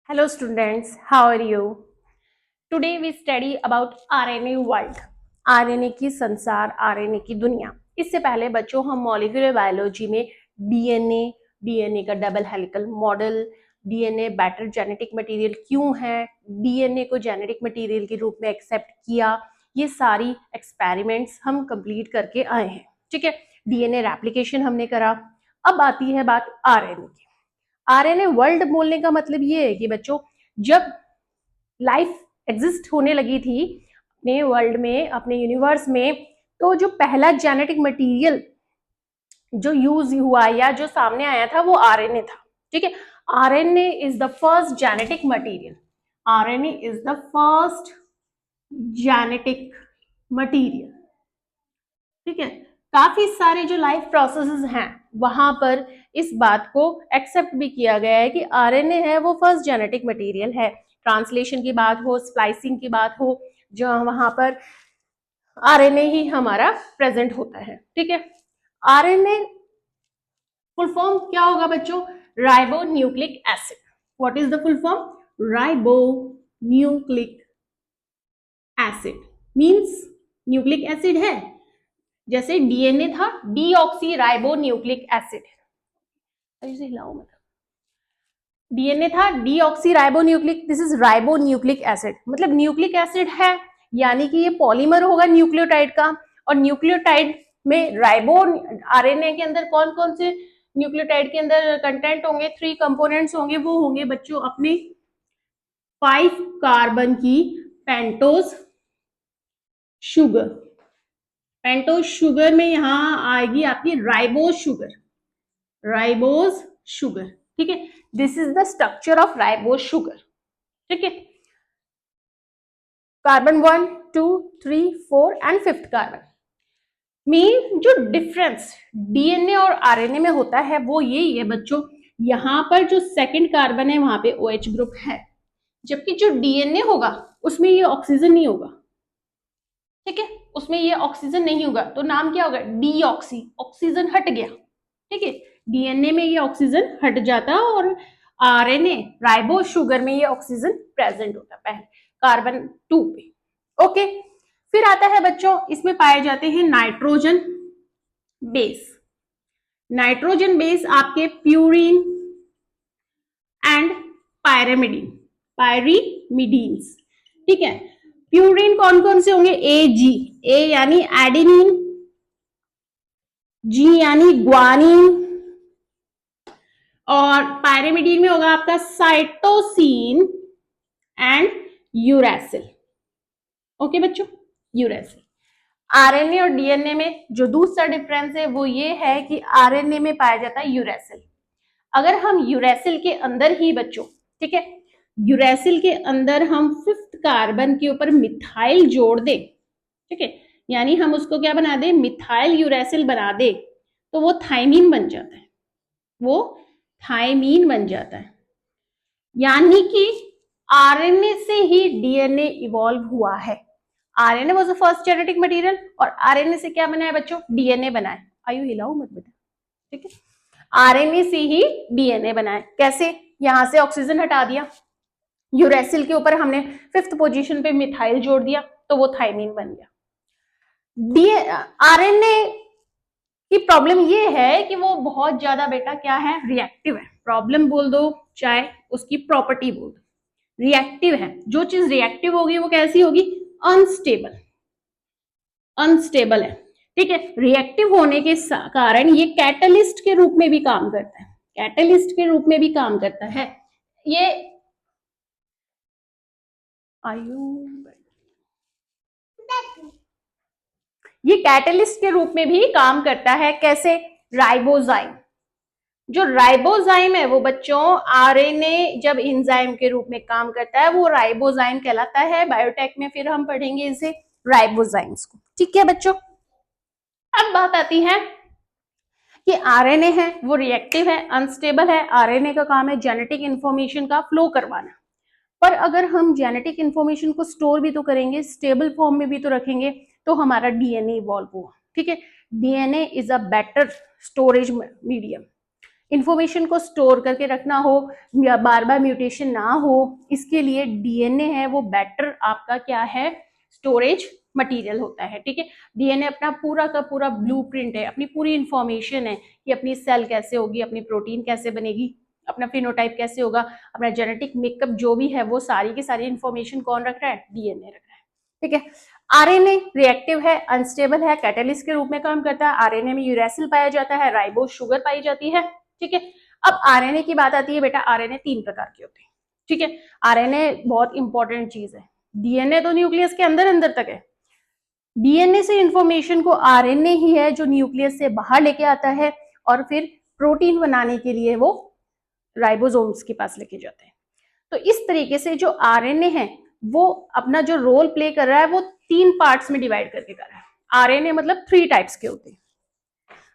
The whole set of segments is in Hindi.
Hello students, how are you? Today we study about RNA world. RNA की संसार, RNA की दुनिया. इससे पहले बच्चों हम मॉलिक्यूलर बायोलॉजी में डीएनए का double helical model, DNA better genetic material क्यों है, डीएनए को जेनेटिक मटेरियल के रूप में एक्सेप्ट किया, ये सारी एक्सपेरिमेंट्स हम कंप्लीट करके आए हैं. ठीक है, डीएनए रेप्लिकेशन हमने करा. अब आती है बात आरएनए की. आरएनए वर्ल्ड बोलने का मतलब ये है कि बच्चों जब लाइफ एग्जिस्ट होने लगी थी अपने वर्ल्ड में, अपने यूनिवर्स में, तो जो पहला जेनेटिक मटेरियल जो यूज हुआ या जो सामने आया था वो आरएनए था. ठीक है, RNA is the first genetic material. RNA is the first genetic material. ठीक है, काफी सारे जो लाइफ प्रोसेसेस हैं वहां पर इस बात को एक्सेप्ट भी किया गया है कि आरएनए है वो फर्स्ट जेनेटिक मटेरियल है. ट्रांसलेशन की बात हो, स्प्लाइसिंग की बात हो, जो वहां पर आरएनए ही हमारा प्रेजेंट होता है. ठीक है, आरएनए फुल फॉर्म क्या होगा बच्चों? Ribo nucleic acid. What is the full form? Ribo nucleic acid means nucleic acid है. जैसे डीएनए था डीऑक्सी राइबो न्यूक्लिक एसिड. हिलाओ मत. डीएनए था deoxy ribo nucleic, this is ribo nucleic acid. मतलब न्यूक्लिक एसिड है यानी कि ये पॉलीमर होगा न्यूक्लियोटाइड का, और न्यूक्लियोटाइड में राइबो आरएनए के अंदर कौन कौन से न्यूक्लियोटाइड के अंदर कंटेंट होंगे, 3 कंपोनेंट्स होंगे. वो होंगे बच्चों अपने 5 कार्बन की पेंटोज शुगर. पेंटोज शुगर में यहां आएगी आपकी राइबोज शुगर. Ribose sugar. ठीक है, this is the structure of ribose sugar. ठीक है, carbon 1 2 3 4 and 5th carbon. Mean जो डिफरेंस डीएनए और आरएनए में होता है वो यही है बच्चों, यहां पर जो 2nd कार्बन है वहां पे OH ग्रुप है, जबकि जो डीएनए होगा उसमें ये ऑक्सीजन नहीं होगा. ठीक है, उसमें ये ऑक्सीजन नहीं होगा तो नाम क्या होगा? डीऑक्सी. ऑक्सीजन हट गया. ठीक है, डीएनए में ये ऑक्सीजन हट जाता है और आरएनए राइबो शुगर में ये ऑक्सीजन प्रेजेंट होता है पहले कार्बन 2 पे. ओके, फिर आता है बच्चों इसमें पाए जाते हैं नाइट्रोजन बेस. नाइट्रोजन बेस आपके प्यूरिन एंड पायरेमिडीन, पायरीमिडीन्स. ठीक है, प्यूरिन कौन कौन से होंगे? ए जी. ए यानी एडेनिन, जी यानी ग्वानिन, और पायरेमिडीन में होगा आपका साइटोसिन एंड यूरेसिल. ओके बच्चों, यूरेसिल. आरएनए और डीएनए में जो दूसरा डिफरेंस है वो ये है कि आरएनए में पाया जाता है यूरेसिल. अगर हम यूरेसिल के अंदर ही बच्चों, ठीक है, यूरेसिल के अंदर हम 5th कार्बन के ऊपर मिथाइल जोड़ दे, ठीक है, यानी हम उसको क्या बना दे? मिथाइल यूरेसिल बना दे, तो वो थाइमीन बन जाता है. वो थाइमीन बन जाता है. यानी कि आरएनए से ही डीएनए इवॉल्व हुआ है. RNA was the first genetic material और आरएनए से क्या बना है बच्चों? डीएनए बना है. आयु हिलाओ मत बेटा. ठीक है, आरएनए से ही डीएनए बना है. कैसे? यहां से ऑक्सीजन हटा दिया, यूरेसिल के ऊपर हमने 5th पोजीशन पे मिथाइल जोड़ दिया तो वो थाइमीन बन गया. आरएनए की प्रॉब्लम ये है कि वो बहुत ज्यादा बेटा क्या है? रिएक्टिव है. प्रॉब्लम बोल दो चाहे उसकी प्रॉपर्टी बोल दो, रिएक्टिव है. जो चीज रिएक्टिव होगी वो कैसी होगी? अनस्टेबल. अनस्टेबल है. ठीक है, रिएक्टिव होने के कारण ये कैटलिस्ट के रूप में भी काम करता है. कैटलिस्ट के रूप में भी काम करता है. ये ये कैटलिस्ट के रूप में भी काम करता है. कैसे? राइबोजाइम. जो राइबोजाइम है वो बच्चों आरएनए जब एंजाइम के रूप में काम करता है वो राइबोजाइम कहलाता है. बायोटेक में फिर हम पढ़ेंगे इसे, राइबोजाइम्स को. ठीक है बच्चों, अब बात आती है कि आरएनए है वो रिएक्टिव है, अनस्टेबल है. आरएनए का काम है जेनेटिक इंफॉर्मेशन का फ्लो करवाना. पर अगर हम जेनेटिक इंफॉर्मेशन को स्टोर भी तो करेंगे, स्टेबल फॉर्म में भी तो रखेंगे, तो हमारा डीएनए इवॉल्व हुआ. ठीक है, DNA is a better storage medium. Information को स्टोर करके रखना हो या बार बार म्यूटेशन ना हो, इसके लिए डीएनए है वो बेटर आपका क्या है, स्टोरेज मटेरियल होता है। ठीक है, डीएनए अपना पूरा का पूरा ब्लूप्रिंट है, अपनी पूरी इंफॉर्मेशन है कि अपनी सेल कैसे होगी, अपनी प्रोटीन कैसे बनेगी, अपना फिनोटाइप कैसे होगा, अपना जेनेटिक मेकअप जो भी है वो सारी की सारी इंफॉर्मेशन कौन रख रहा है, डीएनए रख रहा है। ठीक है, आरएनए रिएक्टिव है, अनस्टेबल है, कैटालिस्ट के रूप में काम करता है। आरएनए में यूरेसिल पाया जाता है, राइबोज शुगर पाई जाती है। ठीक है, अब आरएनए की बात आती है बेटा, आरएनए 3 प्रकार के होते हैं। ठीक है, आरएनए बहुत इंपॉर्टेंट चीज है। डीएनए तो न्यूक्लियस के अंदर अंदर तक है, डीएनए से इंफॉर्मेशन को आरएनए ही है जो न्यूक्लियस से बाहर लेके आता है और फिर प्रोटीन बनाने के लिए वो राइबोसोम्स के पास लेके जाते हैं। तो इस तरीके से जो आरएनए है वो अपना जो रोल प्ले कर रहा है वो 3 पार्ट्स में डिवाइड करके कर रहा है। आरएनए मतलब 3 टाइप्स के होते हैं।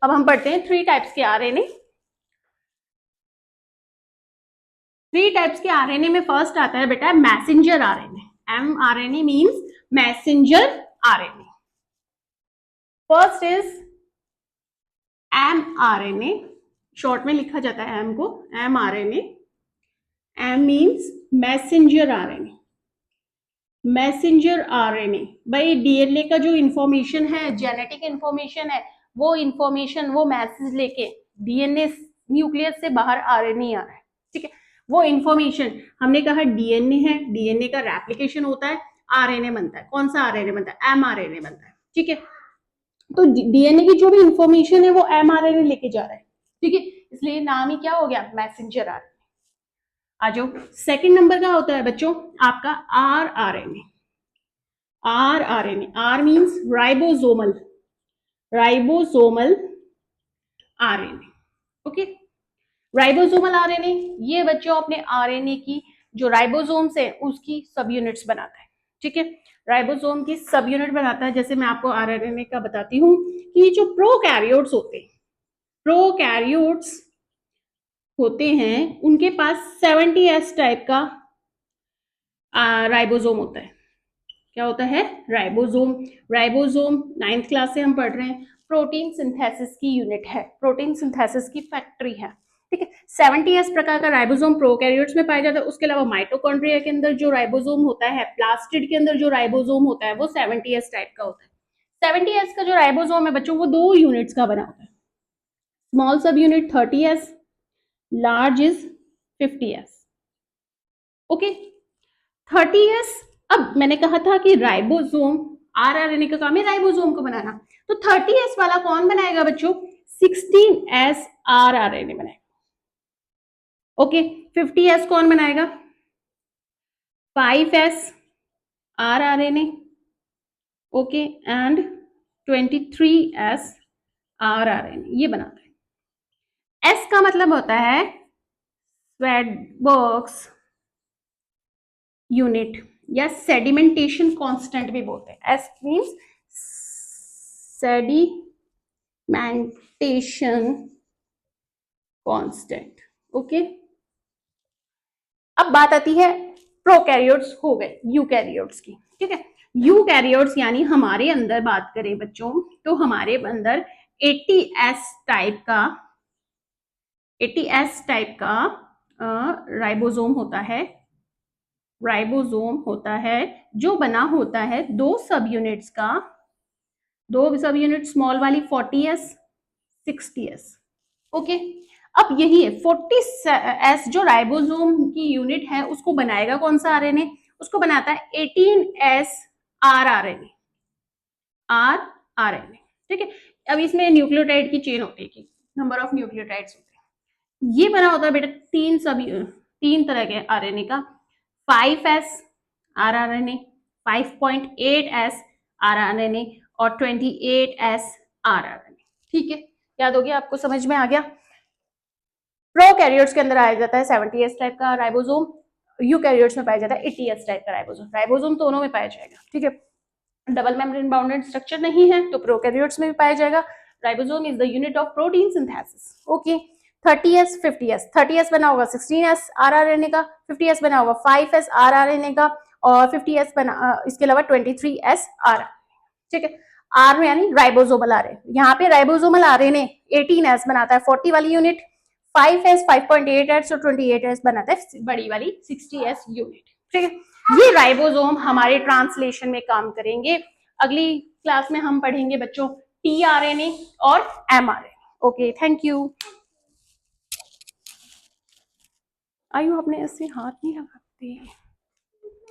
अब हम पढ़ते हैं 3 टाइप्स के आरएनए। 3 टाइप्स के आरएनए में फर्स्ट आता है बेटा messenger RNA. mRNA means messenger RNA. First is mRNA, short में लिखा जाता है m को mRNA। m means messenger RNA. Messenger RNA भाई डीएनए का जो इंफॉर्मेशन है, जेनेटिक इंफॉर्मेशन है, वो इंफॉर्मेशन वो मैसेज लेके डीएनए न्यूक्लियस से बाहर आरएनए आ रहा है। ठीक है, वो इंफॉर्मेशन हमने कहा डीएनए है, डीएनए का रेप्लिकेशन होता है, आरएनए बनता है। कौन सा आरएनए बनता है, एमआरएनए बनता है। ठीक है, तो डीएनए की जो भी इंफॉर्मेशन है वो एमआरएनए लेके जा रहा है। ठीक है, इसलिए नाम ही क्या हो गया, मैसेंजर आरएनए। आ जाओ, सेकंड नंबर का होता है बच्चों आपका rRNA. RRNA, R means ribosomal, ribosomal RNA. Okay, ribosomal RNA ये बच्चों अपने आरएनए की जो राइबोसोम्स है उसकी सब यूनिट्स बनाता है। ठीक है, राइबोसोम की सब यूनिट बनाता है। जैसे मैं आपको आरएनए का बताती हूँ कि जो प्रोकैरियोट्स होते हैं, प्रोकैरियोट्स होते हैं उनके पास 70S टाइप का राइबोसोम होता है। क्या होता है, राइबोसोम। राइबोसोम 9th क्लास से हम पढ़ रहे हैं, प्रोटीन सिंथेसिस की यूनिट है, प्रोटीन सिंथेसिस की फैक्ट्री है। ठीक है, 70S प्रकार का राइबोसोम प्रोकैरियोट्स में पाया जाता है। उसके अलावा माइटोकॉन्ड्रिया के अंदर जो राइबोसोम होता है, प्लास्टिड के अंदर जो राइबोसोम होता है वो 70S टाइप का होता है। 70S का जो राइबोसोम है बच्चों वो 2 यूनिट्स का बना होता है। स्मॉल सब unit 30S, large is 50S। Okay, 30S। अब मैंने कहा था कि राइबोसोम, आरआरएनए का काम है राइबोसोम को बनाना, तो 30S वाला कौन बनाएगा बच्चों, 16S आरआरएनए बनाएगा। ओके, 50S कौन बनाएगा, 5S rRNA. Okay, and 23S rRNA ये बनाता है। S का मतलब होता है स्वेडबर्ग्स यूनिट या सेडिमेंटेशन कांस्टेंट भी बोलते हैं। S means sedimentation constant. Okay, अब बात आती है प्रोकैरियोट्स हो गए, यूकैरियोट्स की। ठीक है, यूकैरियोट्स यानी हमारे अंदर बात करें बच्चों तो हमारे अंदर 80S टाइप का, 80S टाइप का राइबोसोम होता है, राइबोसोम होता है जो बना होता है 2 सब यूनिट्स का, 2 सब यूनिट स्मॉल वाली 40S 60S। ओके, अब यही है 40S जो राइबोसोम की यूनिट है उसको बनाएगा कौन सा आरएनए, उसको बनाता है 18S आरआरएनए, आरआरएनए। ठीक है, अब इसमें न्यूक्लियोटाइड की चेन होती है कि नंबर ऑफ न्यूक्लियोटाइड्स होते हैं। ये बना होता है बेटा 3 तरह के आरएनए का, 5S आरआरएनए, 5.8S आरआरएनए और 28S आरआरएनए। ठीक है, याद हो गया आपको, समझ में आ गया। प्रोकैरियोट्स के अंदर आया जाता है 70S टाइप का राइबोसोम, यूकैरियोट्स में पाया जाता है 80S टाइप का राइबोसोम। राइबोसोम दोनों में पाया जाएगा। ठीक है, डबल मेम्ब्रेन बाउंडेड स्ट्रक्चर नहीं है तो प्रोकैरियोट्स में भी पाया जाएगा। Ribosome is the unit of protein synthesis. Okay, 30S 50S, 30S बना होगा 16S आरआरएनए का, 50S बना होगा 5S आरआरएनए का और 50S बना इसके अलावा 23S आरआरएनए। ठीक है, आर यानी राइबोसोमल आरएनए, यहाँ पे राइबोसोमल आरएनए 18S बनाता है 40 वाली यूनिट, 5s 5.8s और 28s बनाता है बड़ी वाली 60s यूनिट। ठीक है, ये राइबोसोम हमारे ट्रांसलेशन में काम करेंगे। अगली क्लास में हम पढ़ेंगे बच्चों tRNA और mRNA। Okay, thank you. आयु अपने ऐसे हाथ नहीं लगाते।